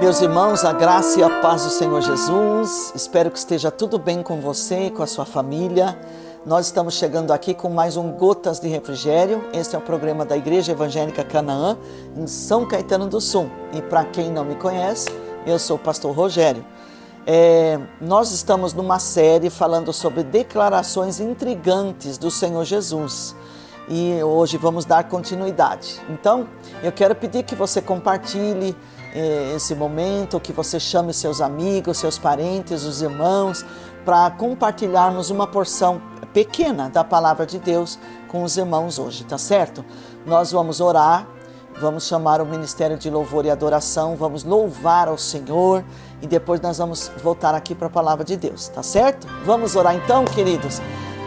Meus irmãos, a graça e a paz do Senhor Jesus, espero que esteja tudo bem com você e com a sua família. Nós estamos chegando aqui com mais um Gotas de Refrigério. Este é o programa da Igreja Evangélica Canaã, em São Caetano do Sul. E para quem não me conhece, eu sou o pastor Rogério. Nós estamos numa série falando sobre declarações intrigantes do Senhor Jesus. E hoje vamos dar continuidade. Então, eu quero pedir que você compartilhe esse momento, que você chame seus amigos, seus parentes, os irmãos, para compartilharmos uma porção pequena da palavra de Deus com os irmãos hoje, tá certo? Nós vamos orar, vamos chamar o Ministério de Louvor e Adoração, vamos louvar ao Senhor e depois nós vamos voltar aqui para a palavra de Deus, tá certo? Vamos orar então, queridos?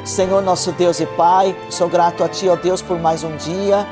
Senhor, nosso Deus e Pai, sou grato a Ti, ó Deus, por mais um dia.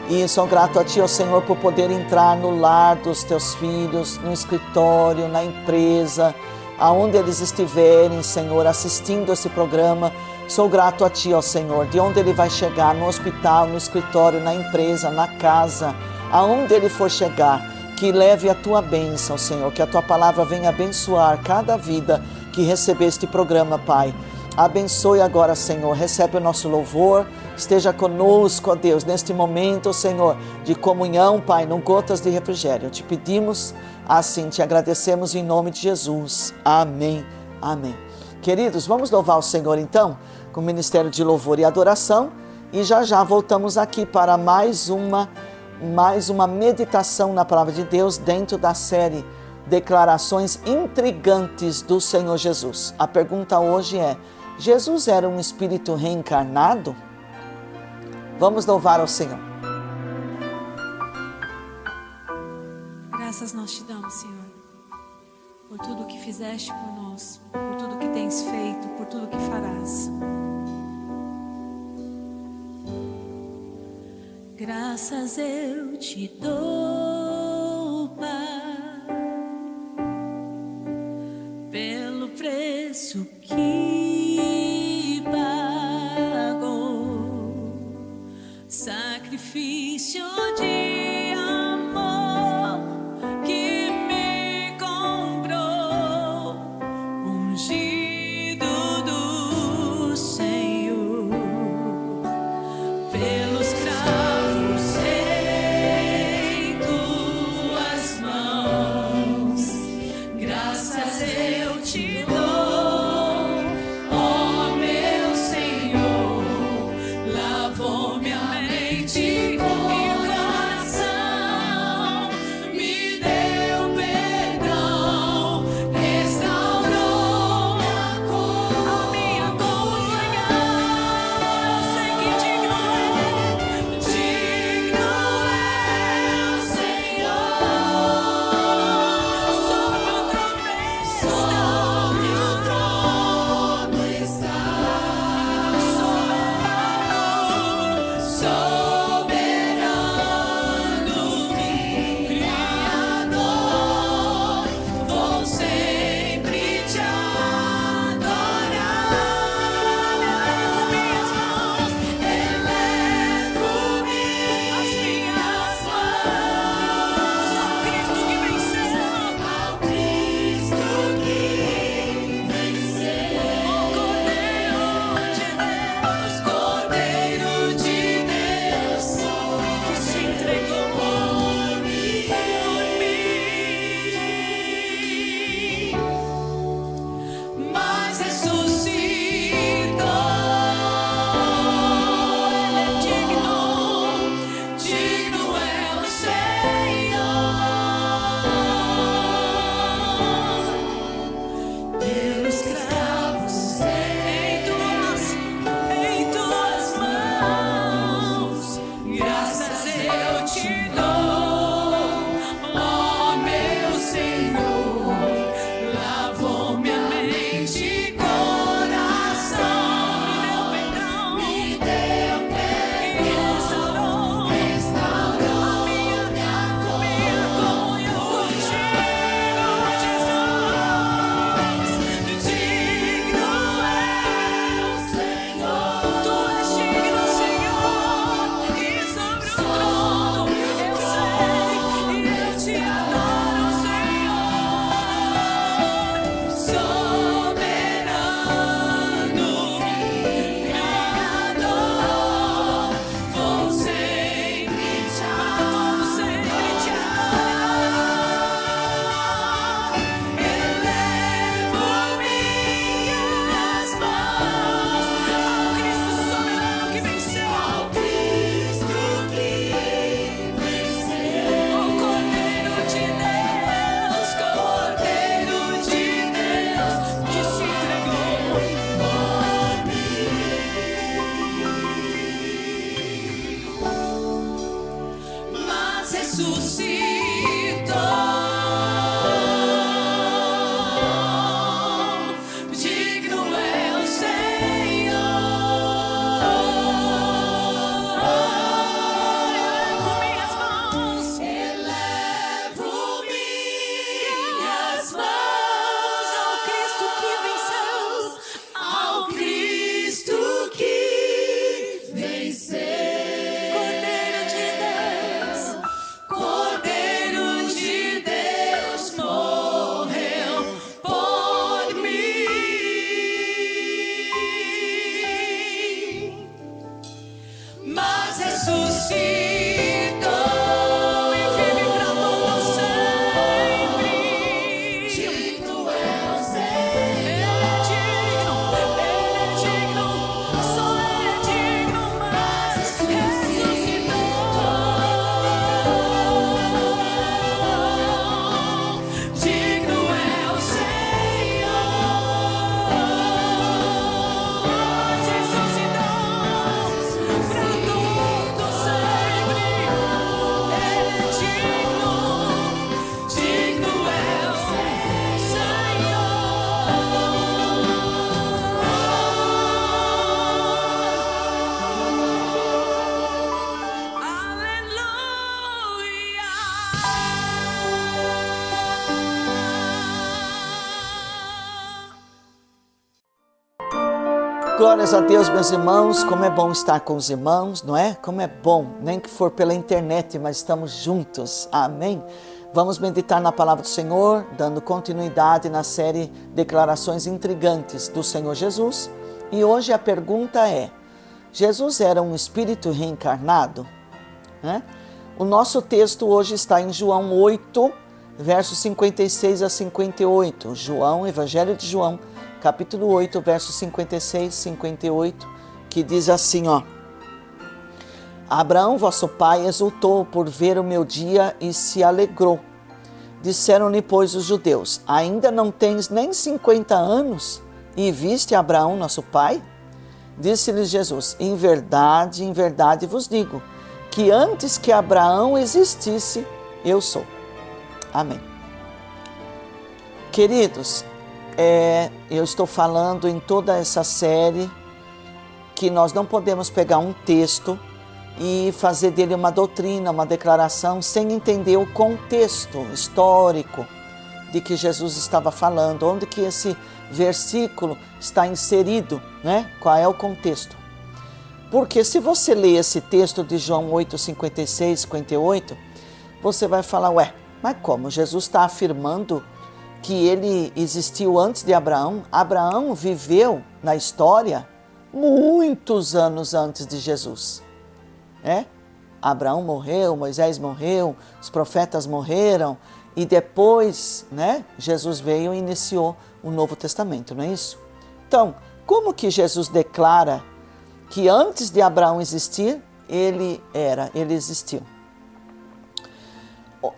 E sou grato a Ti, ó Senhor, por poder entrar no lar dos Teus filhos, no escritório, na empresa, aonde eles estiverem, Senhor, assistindo esse programa. Sou grato a Ti, ó Senhor, de onde ele vai chegar, no hospital, no escritório, na empresa, na casa, aonde ele for chegar, que leve a Tua bênção, Senhor, que a Tua palavra venha abençoar cada vida que receber este programa, Pai. Abençoe agora, Senhor, recebe o nosso louvor, esteja conosco, ó Deus, neste momento, Senhor, de comunhão, Pai, no Gotas de Refrigério. Te pedimos assim, te agradecemos em nome de Jesus. Amém, amém. Queridos, vamos louvar o Senhor então, com o Ministério de Louvor e Adoração, e já voltamos aqui para mais uma meditação na Palavra de Deus dentro da série Declarações Intrigantes do Senhor Jesus. A pergunta hoje é: Jesus era um espírito reencarnado? Vamos louvar ao Senhor. Graças nós te damos, Senhor, por tudo que fizeste por nós, por tudo que tens feito, por tudo que farás. Graças eu te dou, Pai, pelo preço que pagou, sacrifício de amor que me comprou, ungido do Senhor, pelos cravos em tuas mãos. Graças eu te dou, Glórias a Deus, meus irmãos, como é bom estar com os irmãos, não é? Como é bom, nem que for pela internet, mas estamos juntos, amém? Vamos meditar na palavra do Senhor, dando continuidade na série Declarações Intrigantes do Senhor Jesus. E hoje a pergunta é, Jesus era um espírito reencarnado? O nosso texto hoje está em João 8, versos 56 a 58. João, Evangelho de João, capítulo 8, versos 56 e 58, que diz assim, Abraão, vosso pai, exultou por ver o meu dia e se alegrou. Disseram-lhe, pois, os judeus, ainda não tens nem 50 anos e viste Abraão, nosso pai? Disse-lhes Jesus, em verdade vos digo, que antes que Abraão existisse, eu sou. Amém. Queridos, eu estou falando em toda essa série que nós não podemos pegar um texto e fazer dele uma doutrina, uma declaração, sem entender o contexto histórico de que Jesus estava falando, onde que esse versículo está inserido, né? Qual é o contexto? Porque se você ler esse texto de João 8, 56, 58, você vai falar, mas como? Jesus está afirmando que ele existiu antes de Abraão. Abraão viveu na história muitos anos antes de Jesus. Abraão morreu, Moisés morreu, os profetas morreram e depois, Jesus veio e iniciou o Novo Testamento, não é isso? Então, como que Jesus declara que antes de Abraão existir, ele existiu?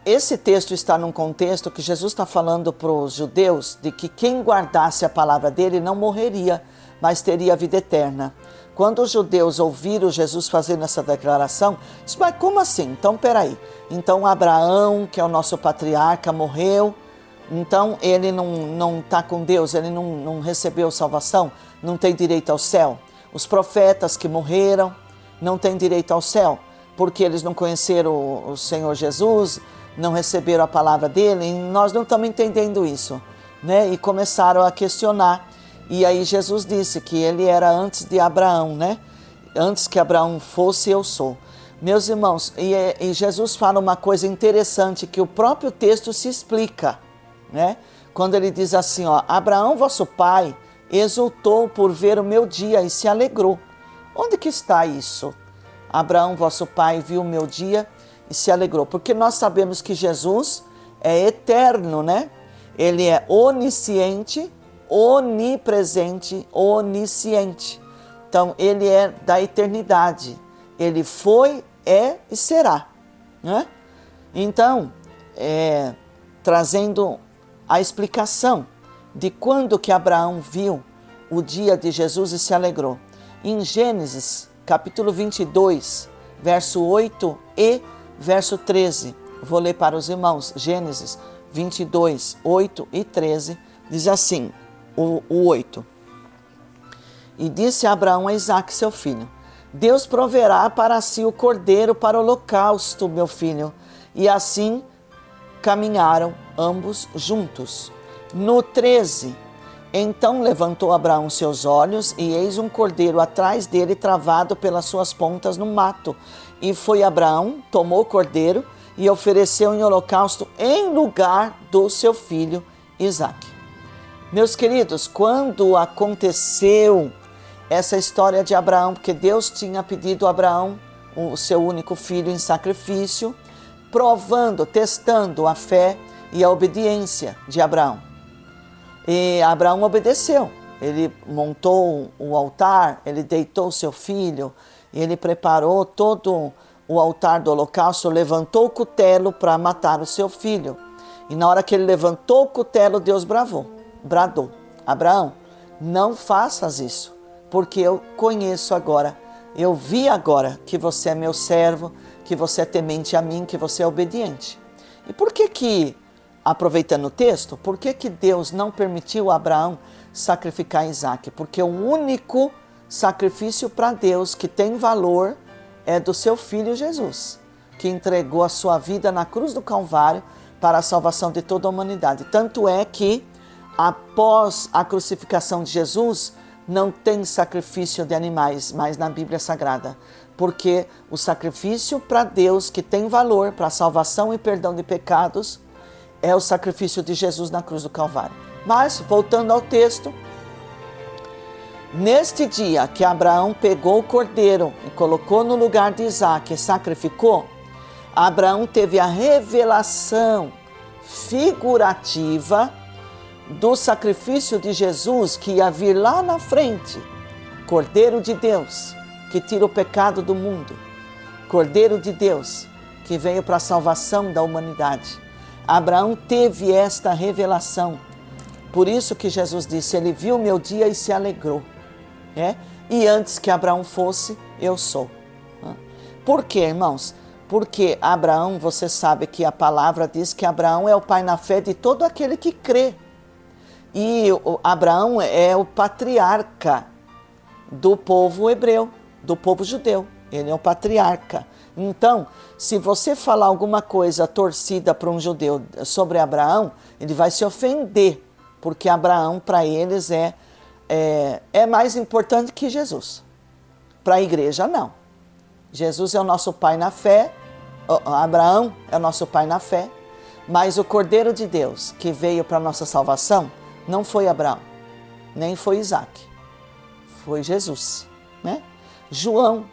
Esse texto está num contexto que Jesus está falando para os judeus de que quem guardasse a palavra dele não morreria, mas teria a vida eterna. Quando os judeus ouviram Jesus fazendo essa declaração, disseram, mas como assim? Então, peraí. Então, Abraão, que é o nosso patriarca, morreu, então ele não está com Deus, ele não recebeu salvação, não tem direito ao céu. Os profetas que morreram não têm direito ao céu, porque eles não conheceram o Senhor Jesus, não receberam a palavra dele, e nós não estamos entendendo isso, E começaram a questionar. E aí Jesus disse que ele era antes de Abraão, Antes que Abraão fosse, eu sou. Meus irmãos, e Jesus fala uma coisa interessante que o próprio texto se explica, Quando ele diz assim, Abraão, vosso pai, exultou por ver o meu dia e se alegrou. Onde que está isso? Abraão, vosso pai, viu o meu dia e se alegrou. Porque nós sabemos que Jesus é eterno, Ele é onisciente, onipresente, onisciente. Então, ele é da eternidade. Ele foi, é e será. Então, trazendo a explicação de quando que Abraão viu o dia de Jesus e se alegrou. Em Gênesis, capítulo 22, verso 8 e verso 13. Vou ler para os irmãos. Gênesis 22, 8 e 13. Diz assim, o 8. E disse Abraão a Isaque, seu filho, Deus proverá para si o cordeiro para o holocausto, meu filho. E assim caminharam ambos juntos. No 13, então levantou Abraão seus olhos, e eis um cordeiro atrás dele, travado pelas suas pontas no mato. E foi Abraão, tomou o cordeiro e ofereceu em holocausto em lugar do seu filho Isaque. Meus queridos, quando aconteceu essa história de Abraão, porque Deus tinha pedido a Abraão o seu único filho em sacrifício, provando, testando a fé e a obediência de Abraão. E Abraão obedeceu, ele montou o altar, ele deitou o seu filho, ele preparou todo o altar do holocausto, levantou o cutelo para matar o seu filho. E na hora que ele levantou o cutelo, Deus bradou, Abraão, não faças isso, porque eu conheço agora, eu vi agora que você é meu servo, que você é temente a mim, que você é obediente. E por que aproveitando o texto, por que Deus não permitiu a Abraão sacrificar Isaque? Porque o único sacrifício para Deus que tem valor é do seu filho Jesus, que entregou a sua vida na cruz do Calvário para a salvação de toda a humanidade. Tanto é que, após a crucificação de Jesus, não tem sacrifício de animais mais na Bíblia Sagrada, porque o sacrifício para Deus que tem valor para salvação e perdão de pecados é o sacrifício de Jesus na cruz do Calvário. Mas, voltando ao texto, neste dia que Abraão pegou o cordeiro e colocou no lugar de Isaque e sacrificou, Abraão teve a revelação figurativa do sacrifício de Jesus que ia vir lá na frente. Cordeiro de Deus, que tira o pecado do mundo. Cordeiro de Deus, que veio para a salvação da humanidade. Abraão teve esta revelação. Por isso que Jesus disse, ele viu o meu dia e se alegrou. E antes que Abraão fosse, eu sou. Por quê, irmãos? Porque Abraão, você sabe que a palavra diz que Abraão é o pai na fé de todo aquele que crê. E Abraão é o patriarca do povo hebreu, do povo judeu. Ele é o patriarca. Então, se você falar alguma coisa torcida para um judeu sobre Abraão, ele vai se ofender, porque Abraão, para eles, é mais importante que Jesus. Para a igreja, não. Jesus é o nosso pai na fé, Abraão é o nosso pai na fé, mas o Cordeiro de Deus, que veio para a nossa salvação, não foi Abraão, nem foi Isaque, foi Jesus. João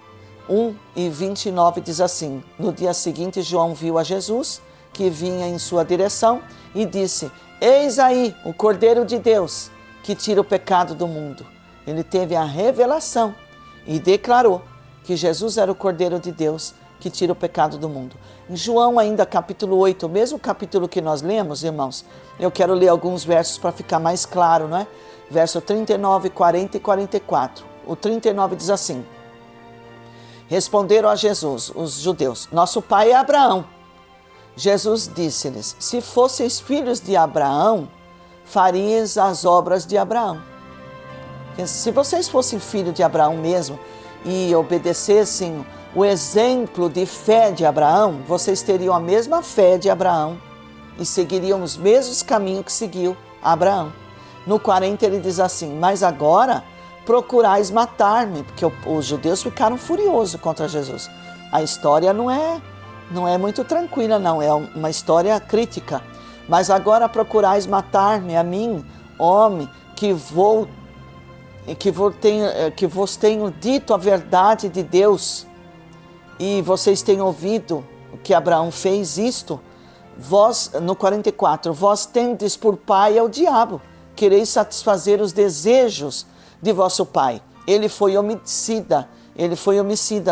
1:29 diz assim, no dia seguinte João viu a Jesus, que vinha em sua direção, e disse, eis aí o Cordeiro de Deus, que tira o pecado do mundo. Ele teve a revelação e declarou que Jesus era o Cordeiro de Deus, que tira o pecado do mundo. Em João ainda capítulo 8, o mesmo capítulo que nós lemos, irmãos, eu quero ler alguns versos para ficar mais claro, não é? Verso 39, 40 e 44. O 39 diz assim, responderam a Jesus, os judeus, nosso pai é Abraão. Jesus disse-lhes, se fosseis filhos de Abraão, farias as obras de Abraão. Se vocês fossem filhos de Abraão mesmo e obedecessem o exemplo de fé de Abraão, vocês teriam a mesma fé de Abraão e seguiriam os mesmos caminhos que seguiu Abraão. No 40 ele diz assim, mas agora procurais matar-me, porque os judeus ficaram furiosos contra Jesus. A história não é muito tranquila, não, é uma história crítica. Mas agora procurais matar-me, a mim, homem, que vos tenho dito a verdade de Deus, e vocês têm ouvido que Abraão fez isto. Vós, no 44, vós tendes por pai ao diabo, quereis satisfazer os desejos de vosso pai. Ele foi homicida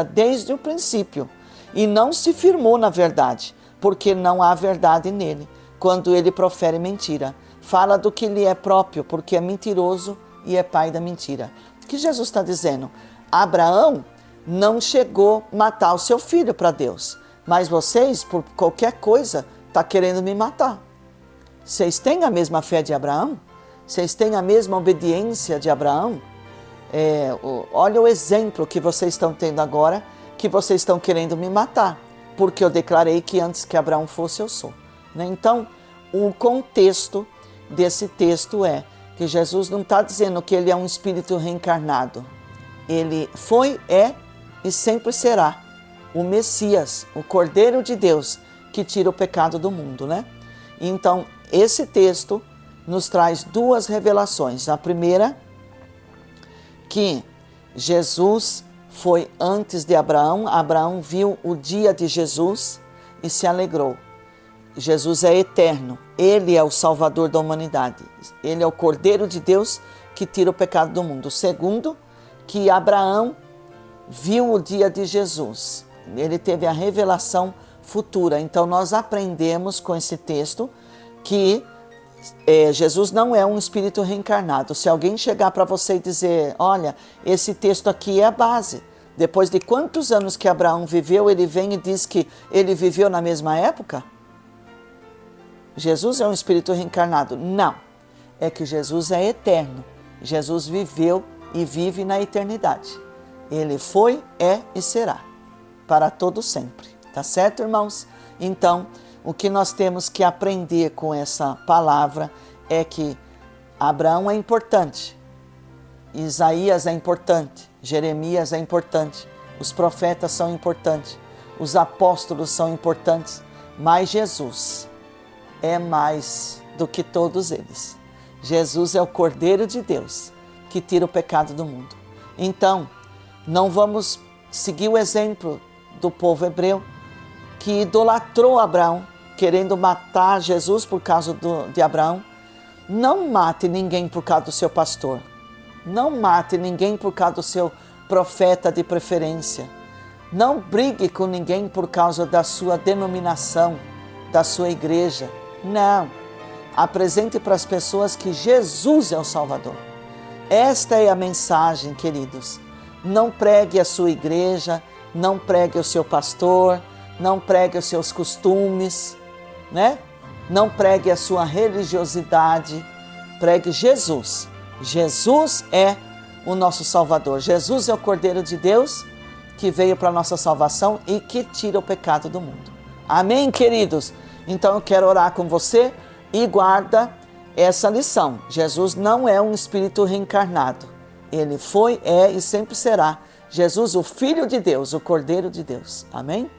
desde o princípio, e não se firmou na verdade, porque não há verdade nele. Quando ele profere mentira, fala do que lhe é próprio, porque é mentiroso e é pai da mentira. O que Jesus está dizendo? Abraão não chegou a matar o seu filho para Deus, mas vocês, por qualquer coisa, estão querendo me matar. Vocês têm a mesma fé de Abraão? Vocês têm a mesma obediência de Abraão? Olha o exemplo que vocês estão tendo agora, que vocês estão querendo me matar, porque eu declarei que antes que Abraão fosse, eu sou. Então, o contexto desse texto é que Jesus não está dizendo que ele é um espírito reencarnado. Ele foi, é e sempre será o Messias, o Cordeiro de Deus, que tira o pecado do mundo, Então, esse texto nos traz duas revelações. A primeira, que Jesus foi antes de Abraão. Abraão viu o dia de Jesus e se alegrou. Jesus é eterno, ele é o Salvador da humanidade, ele é o Cordeiro de Deus que tira o pecado do mundo. Segundo, que Abraão viu o dia de Jesus, ele teve a revelação futura. Então nós aprendemos com esse texto que Jesus não é um espírito reencarnado. Se alguém chegar para você e dizer, olha, esse texto aqui é a base, depois de quantos anos que Abraão viveu, ele vem e diz que ele viveu na mesma época? Jesus é um espírito reencarnado? Não. É que Jesus é eterno. Jesus viveu e vive na eternidade. Ele foi, é e será. Para todo sempre. Tá certo, irmãos? Então, o que nós temos que aprender com essa palavra é que Abraão é importante. Isaías é importante, Jeremias é importante, os profetas são importantes, os apóstolos são importantes, mas Jesus é mais do que todos eles. Jesus é o Cordeiro de Deus que tira o pecado do mundo. Então, não vamos seguir o exemplo do povo hebreu que idolatrou Abraão, querendo matar Jesus por causa de Abraão. Não mate ninguém por causa do seu pastor. Não mate ninguém por causa do seu profeta de preferência. Não brigue com ninguém por causa da sua denominação, da sua igreja. Não. Apresente para as pessoas que Jesus é o Salvador. Esta é a mensagem, queridos. Não pregue a sua igreja, não pregue o seu pastor, não pregue os seus costumes, né? Não pregue a sua religiosidade. Pregue Jesus. Jesus é o nosso Salvador. Jesus é o Cordeiro de Deus que veio para a nossa salvação e que tira o pecado do mundo. Amém, queridos? Então eu quero orar com você e guarda essa lição. Jesus não é um espírito reencarnado. Ele foi, é e sempre será Jesus, o Filho de Deus, o Cordeiro de Deus. Amém?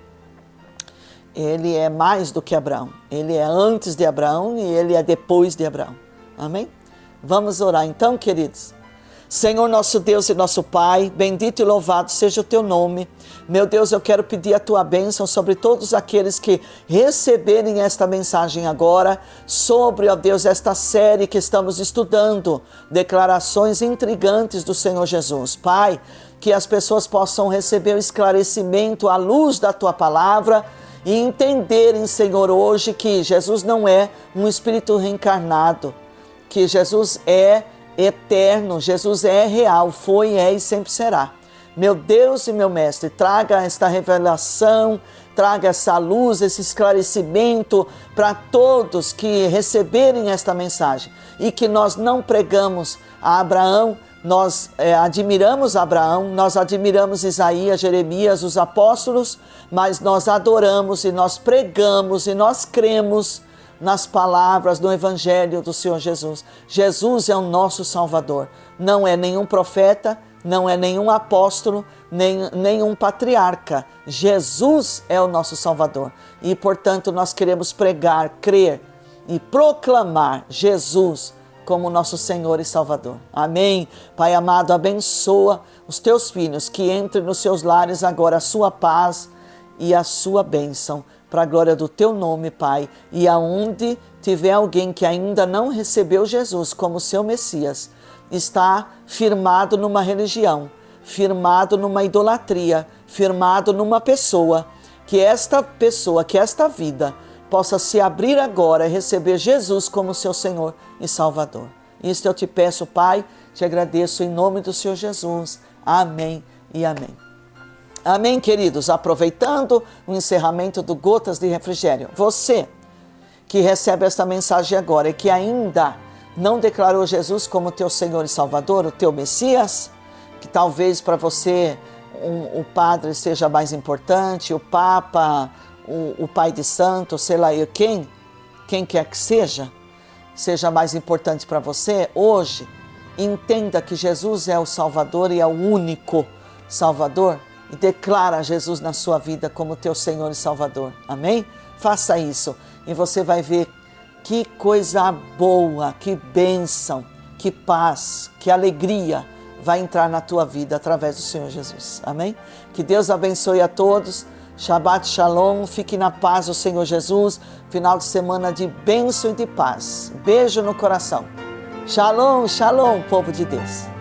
Ele é mais do que Abraão. Ele é antes de Abraão e ele é depois de Abraão. Amém? Vamos orar então, queridos. Senhor, nosso Deus e nosso Pai, bendito e louvado seja o teu nome. Meu Deus, eu quero pedir a tua bênção sobre todos aqueles que receberem esta mensagem agora, sobre, ó Deus, esta série que estamos estudando, declarações intrigantes do Senhor Jesus. Pai, que as pessoas possam receber o esclarecimento à luz da tua palavra e entenderem, Senhor, hoje que Jesus não é um espírito reencarnado, que Jesus é eterno, Jesus é real, foi, é e sempre será. Meu Deus e meu Mestre, traga esta revelação, traga essa luz, esse esclarecimento para todos que receberem esta mensagem e que nós não pregamos a Abraão, nós admiramos Abraão, nós admiramos Isaías, Jeremias, os apóstolos, mas nós adoramos e nós pregamos e nós cremos nas palavras do Evangelho do Senhor Jesus. Jesus é o nosso Salvador. Não é nenhum profeta, não é nenhum apóstolo, nenhum patriarca. Jesus é o nosso Salvador. E, portanto, nós queremos pregar, crer e proclamar Jesus como nosso Senhor e Salvador. Amém. Pai amado, abençoa os teus filhos, que entrem nos seus lares agora a sua paz e a sua bênção, para a glória do teu nome, Pai. E aonde tiver alguém que ainda não recebeu Jesus como seu Messias, está firmado numa religião, firmado numa idolatria, firmado numa pessoa, que esta pessoa, que esta vida possa se abrir agora e receber Jesus como seu Senhor e Salvador. Isto eu te peço, Pai, te agradeço em nome do Senhor Jesus. Amém e amém. Amém, queridos? Aproveitando o encerramento do Gotas de Refrigério, você que recebe esta mensagem agora e que ainda não declarou Jesus como teu Senhor e Salvador, o teu Messias, que talvez para você o padre seja mais importante, o Papa, o Pai de Santo, sei lá eu quem quer que seja mais importante para você, hoje, entenda que Jesus é o Salvador e é o único Salvador, e declara Jesus na sua vida como teu Senhor e Salvador. Amém? Faça isso e você vai ver que coisa boa, que bênção, que paz, que alegria vai entrar na tua vida através do Senhor Jesus. Amém? Que Deus abençoe a todos. Shabbat Shalom. Fique na paz do Senhor Jesus. Final de semana de bênção e de paz. Beijo no coração. Shalom, shalom, povo de Deus.